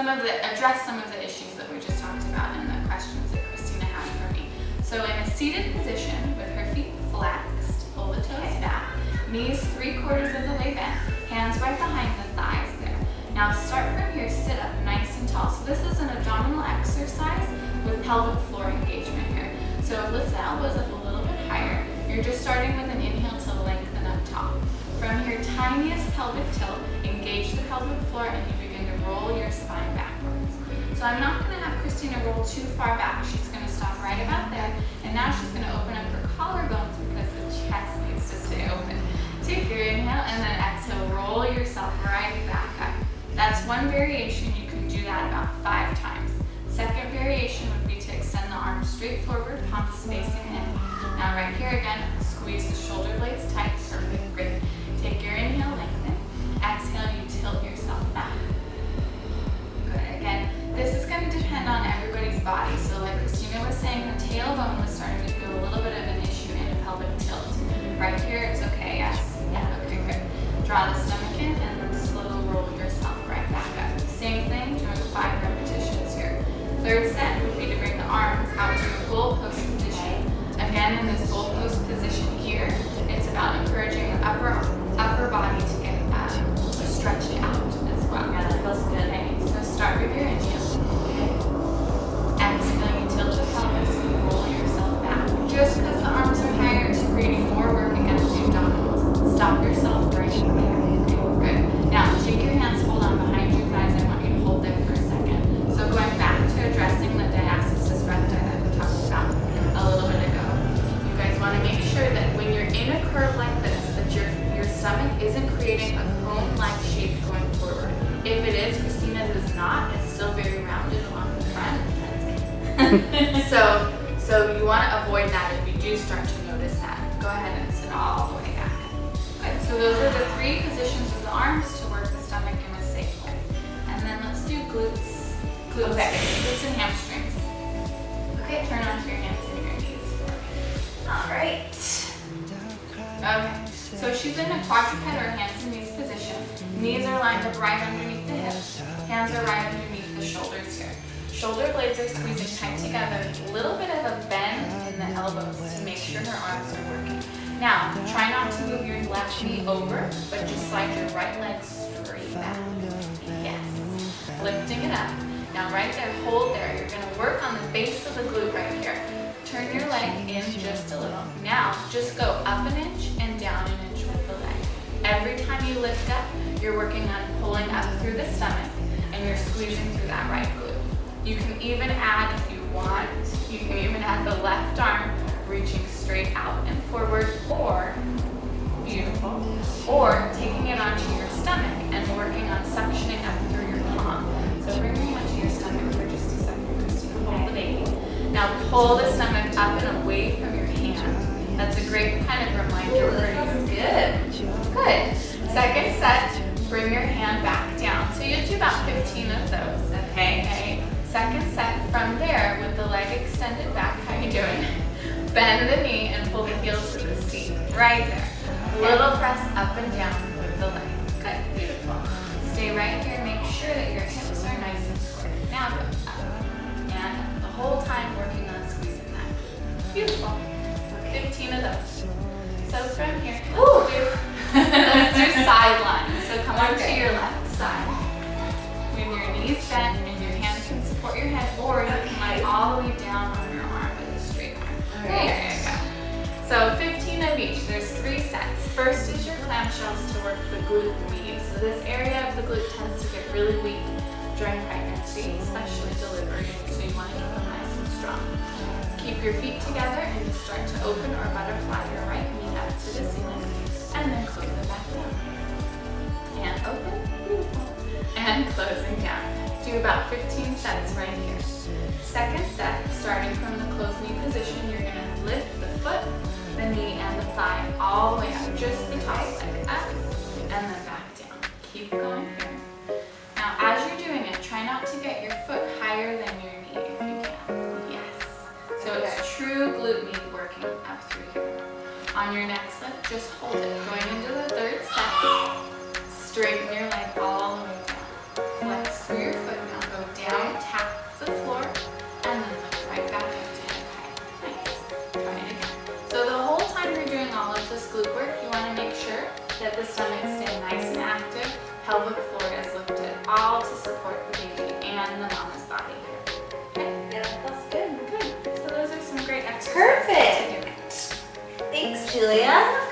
address some of the issues that we just talked about and the questions that Christina had for me. So in a seated position with her feet flexed, pull the toes back, knees 3/4 of the way bent, hands right behind the thighs there. Now start from here, sit up nice and tall. So this is an abdominal exercise with pelvic floor engagement here. So lift the elbows up a little bit higher. You're just starting with an inhale to lengthen up top. From your tiniest pelvic tilt, engage the pelvic floor and you begin to roll your spine backwards. So I'm not going to have Christina roll too far back. She's going to stop right about there. And now she's going to open up her collarbones because the chest needs to stay open. Take your inhale and then exhale, roll yourself right back up. That's one variation. You can do that about 5 times. Second variation would be to extend the arms straight forward, palms facing in. Now right here again, squeeze the shoulder blades tight, perfect, great. Take your inhale, lengthen. Exhale, you tilt yourself back. Good, again, this is going to depend on everybody's body. So like Christina was saying, the tailbone was starting to feel a little bit of an issue in a pelvic tilt. Right here, it's okay, yes? Yeah, okay, good. Draw the stomach in and then slowly roll yourself right back up. Same thing, doing 5 repetitions here. Third set would be to bring the arms out to a goalpost position. Again, in this goalpost position here, it's about encouraging the upper body to get stretched out as well. Yeah, that feels good. Okay, so start with your inhale. Exhale, you tilt the pelvis and roll yourself back. Just because the arms are higher, it's creating more work against the abdominals. Stop yourself right there. Okay, good. Now, take your hands, hold on behind your thighs. I want you to hold there for a second. So going back to addressing the diastistis recti that we talked about a little bit ago. You guys want to make sure that when you're in a curve like this, that your stomach isn't creating a cone-like shape going forward. If it is, Christina's is not. It's still very rounded along the front. So you want to avoid that if you do start to notice that. Go ahead and sit all the way back. Good. So those are the 3 positions of the arms to work the stomach in a safe way. And then let's do glutes. Glutes and hamstrings. Okay, turn onto your hands and your knees for me. All right. Okay, so she's in a quadruped or hands and knees position. Knees are lined up right underneath the hips. Hands are right underneath the shoulders here. Shoulder blades are squeezing tight together. A little bit of a bend in the elbows to make sure her arms are working. Now, try not to move your left knee over, but just slide your right leg straight back. Yes, lifting it up. Now right there, hold there. You're going to work on the base of the glute right here. Turn your leg in just a little. Now, just go up an inch and down an inch with the leg. Every time you lift up, you're working on pulling up through the stomach and you're squeezing through that right glute. You can even add, if you want, you can even add the left arm reaching straight out and forward, or, beautiful, or taking it onto your stomach and working on suctioning up through your palm. So bring your hand to your stomach for just a second, Christina, hold the baby. Now pull the stomach up and away from your hand. That's a great kind of reminder for you. Good. Good. Second set, bring your hand back down. So you'll do about 15 of those, okay? Second set, from there with the leg extended back, how you doing? Bend the knee and pull the heels to the seat, right there. Little press up and down with the leg. Good, beautiful. Stay right here, make sure that your hips are nice and square. Now go up and up. The whole time working on squeezing that. Beautiful. 15 of those. So from here, let's do side lines. So come on to your left side. With your knees bent and your hands can support your head, or you can lie all the way down on your arm with a straight arm. There you go. So 15 of each. There's 3 sets. First is your clamshells to work the glute med. So this area of the glute tends to get really weak during pregnancy, especially delivery. So you want to keep them nice and strong. Keep your feet together and just start to open or butterfly your right knee up to the ceiling, and then close it back down. And open, beautiful, and closing down. Do about 15 sets right here. Second set, starting from the closed knee position, you're going to lift the foot, the knee, and the thigh all the way up, just the top leg up, and then back down. Keep going here. Now, as you're doing it, try not to get your foot higher than your knee if you can. Yes. So it's true glute med working up through here. On your next lift, just hold it. Going into the third set, straighten your leg all the way down. Flex through your foot now. Go glute work, you want to make sure that the stomach stays nice and active, pelvic floor is lifted, all to support the baby and the mama's body here. Okay? Yeah, that's good. Good. So those are some great exercises Perfect. to do. Thanks, Julia.